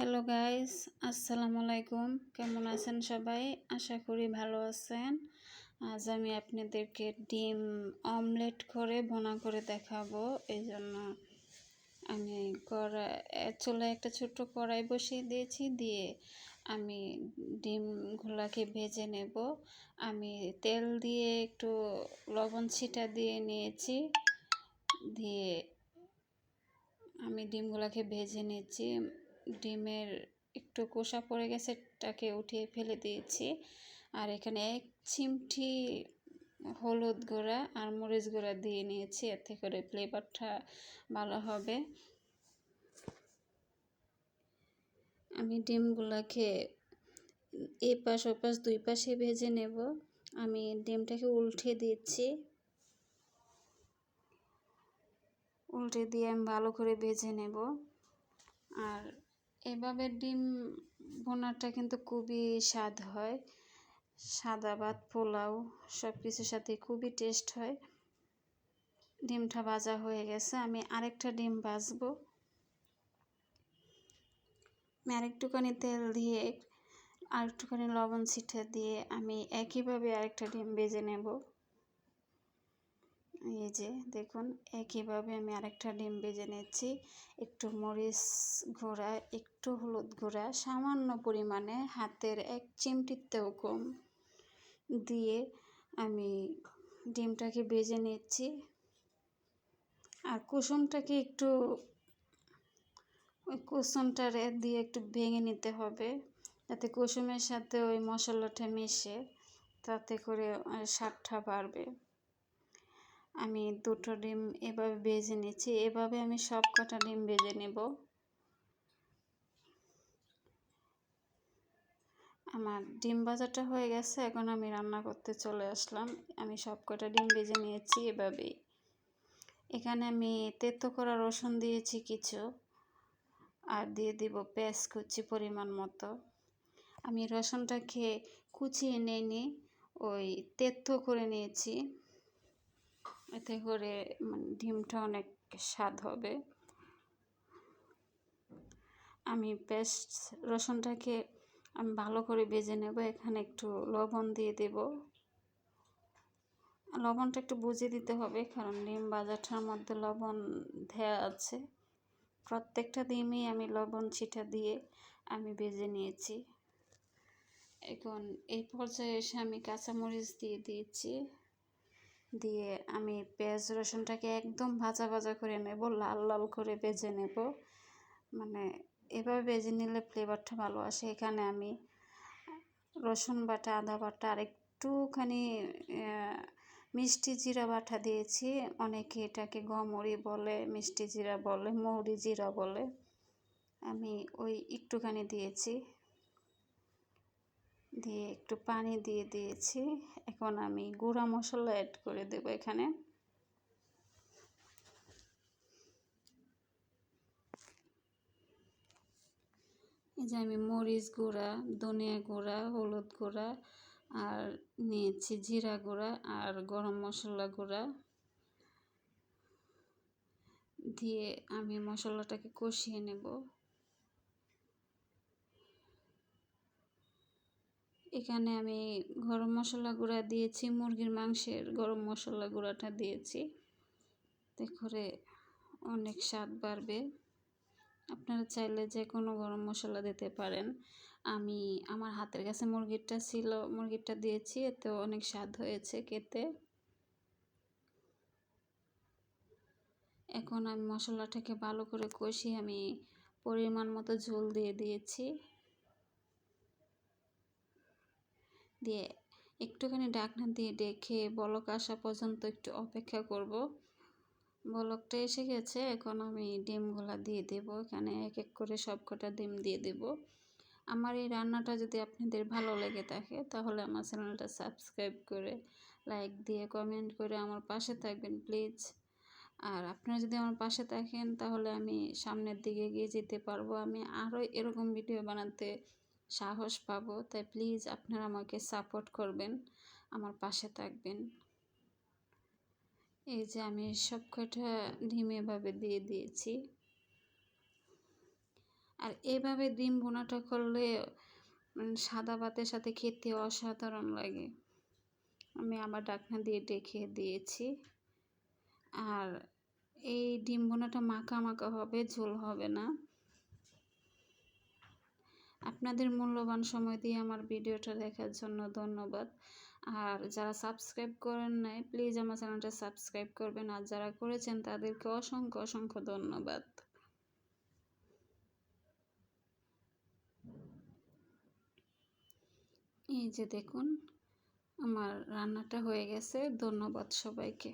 Hello guys, আসসালামু আলাইকুম। কেমন আছেন সবাই? আশা করি ভালো আছেন। আজ আমি আপনাদেরকে ডিম অমলেট করে ভুনা করে দেখাবো। এই জন্য আমি চুলায় একটা ছোট্ট কড়াই বসিয়ে দিয়েছি, দিয়ে আমি ডিমগুলোকে ভেজে নেব। আমি তেল দিয়ে একটু লবণ ছিটা দিয়ে নিয়েছি, দিয়ে আমি ডিমগুলোকে ভেজে নিচ্ছি। ডিমের একটু কোষা পড়ে গেছে, তাকে উঠিয়ে ফেলে দিয়েছি। আর এখানে 1 চিমটি হলুদ গুঁড়া আর মরিচ গুঁড়া দিয়ে নিয়েছি, এতে করে ফ্লেভারটা ভালো হবে। আমি ডিমগুলোকে এপাশ ওপাশ 2 পাশে ভেজে নেব। আমি ডিমটাকে উল্টে দিচ্ছি, উল্টে দিয়ে আমি ভালো করে ভেজে নেব। আর এভাবে ডিম ভুনাটা কিন্তু খুবই স্বাদ হয়, সাদা ভাত, পোলাও সব কিছুর সাথে খুবই টেস্ট হয়। ডিমটা ভাজা হয়ে গেছে, আমি আরেকটা ডিম ভাজবো। আমি আরেকটুখানি তেল দিয়ে আরেকটুখানি লবণ ছিটা দিয়ে আমি একইভাবে আরেকটা ডিম ভেজে নেব। এই যে দেখুন, একইভাবে আমি আরেকটা ডিম ভেজে নিচ্ছি। একটু মরিচ গুঁড়া, একটু হলুদ গুঁড়া, সামান্য পরিমাণে, হাতের 1 চিমটিতেও কম দিয়ে আমি ডিমটাকে ভেজে নিচ্ছি। আর কুসুমটাকে একটু ওই কুসুমটারে দিয়ে একটু ভেঙে নিতে হবে, যাতে কুসুমের সাথে ওই মশলাটা মিশে, তাতে করে স্বাদটা বাড়বে। আমি 2টো ডিম এভাবে ভেজে নিচ্ছি। এভাবে আমি সব কটা ডিম ভেজে নেব। আমার ডিম ভাজাটা হয়ে গেছে, এখন আমি রান্না করতে চলে আসলাম। আমি সব কটা ডিম ভেজে নিয়েছি এভাবেই। এখানে আমি তেতো করা রসুন দিয়েছি কিছু, আর দিয়ে দিব পেঁয়াজ কুচি পরিমাণ মতো। আমি রসুনটাকে কুচিয়ে নিইনি, ওই তেতো করে নিয়েছি, এতে করে ডিমটা অনেক স্বাদ হবে। আমি রসুনটাকে আমি ভালো করে ভেজে নেব। এখানে একটু লবণ দিয়ে দেব। লবণটা একটু বুঝে দিতে হবে, কারণ ডিম ভাজাটার মধ্যে লবণ দেওয়া আছে। প্রত্যেকটা ডিমই আমি লবণ ছিটা দিয়ে আমি ভেজে নিয়েছি। এখন এই পর্যায়ে এসে আমি কাঁচামরিচ দিয়ে দিয়েছি, দিয়ে আমি পেঁয়াজ রসুনটাকে একদম ভাজা ভাজা করে নেব, লাল লাল করে ভেজে নেব। মানে এভাবে ভেজে নিলে ফ্লেভারটা ভালো আসে। এখানে আমি রসুন বাটা, আদা বাটা আর একটুখানি মিষ্টি জিরা বাটা দিয়েছি। অনেকে এটাকে গমরি বলে, মিষ্টি জিরা বলে, মৌরি জিরা বলে। আমি ওই একটুখানি দিয়েছি, দিয়ে একটু পানি দিয়ে দিয়েছি। এখন আমি গুঁড়া মশলা অ্যাড করে দেব এখানে। এই যে আমি মরিচ গুঁড়া, ধনিয়া গুঁড়া, হলুদ গুঁড়া আর নিয়েছি জিরা গুঁড়া আর গরম মশলা গুঁড়া দিয়ে আমি মশলাটাকে কষিয়ে নেব। এখানে আমি গরম মশলা গুঁড়া দিয়েছি, মুরগির মাংসের গরম মশলা গুঁড়াটা দিয়েছি, এতে করে অনেক স্বাদ বাড়বে। আপনারা চাইলে যে কোনো গরম মশলা দিতে পারেন। আমি আমার হাতের কাছে মুরগিরটা ছিল, মুরগিরটা দিয়েছি, এতেও অনেক স্বাদ হয়েছে খেতে। এখন আমি মশলাটাকে ভালো করে কষিয়ে আমি পরিমাণ মতো ঝোল দিয়ে দিয়েছি, দিয়ে একটুখানি ঢাকনা দিয়ে ডেকে বলক আসা পর্যন্ত একটু অপেক্ষা করব। বলকটা এসে গেছে, এখন আমি ডিমগুলা দিয়ে দেব। এখানে এক এক করে সব কটা ডিম দিয়ে দেব। আমার এই রান্নাটা যদি আপনাদের ভালো লেগে থাকে, তাহলে আমার চ্যানেলটা সাবস্ক্রাইব করে, লাইক দিয়ে, কমেন্ট করে আমার পাশে থাকবেন প্লিজ। আর আপনারা যদি আমার পাশে থাকেন, তাহলে আমি সামনের দিকে এগিয়ে যেতে পারবো। আমি আরও এরকম ভিডিও বানাতে সাহস পাবো। তাই প্লিজ আপনারা আমাকে সাপোর্ট করবেন, আমার পাশে থাকবেন। এই যে আমি সব কটা ডিম এভাবে দিয়ে দিয়েছি। আর এভাবে ডিম ভুনাটা করলে সাদা ভাতের সাথে খেতে অসাধারণ লাগে। আমি আবার ঢাকনা দিয়ে ঢেকে দিয়েছি। আর এই ডিম ভুনাটা মাখা মাখা হবে, ঝোল হবে না। আপনাদের মূল্যবান সময় দিয়ে আমার ভিডিওটা দেখার জন্য ধন্যবাদ। আর যারা সাবস্ক্রাইব করেন নাই প্লিজ আমার চ্যানেলটা সাবস্ক্রাইব করবেন, আর যারা করেছেন তাদেরকে অসংখ্য অসংখ্য ধন্যবাদ। এই যে দেখুন আমার রান্নাটা হয়ে গেছে। ধন্যবাদ সবাইকে।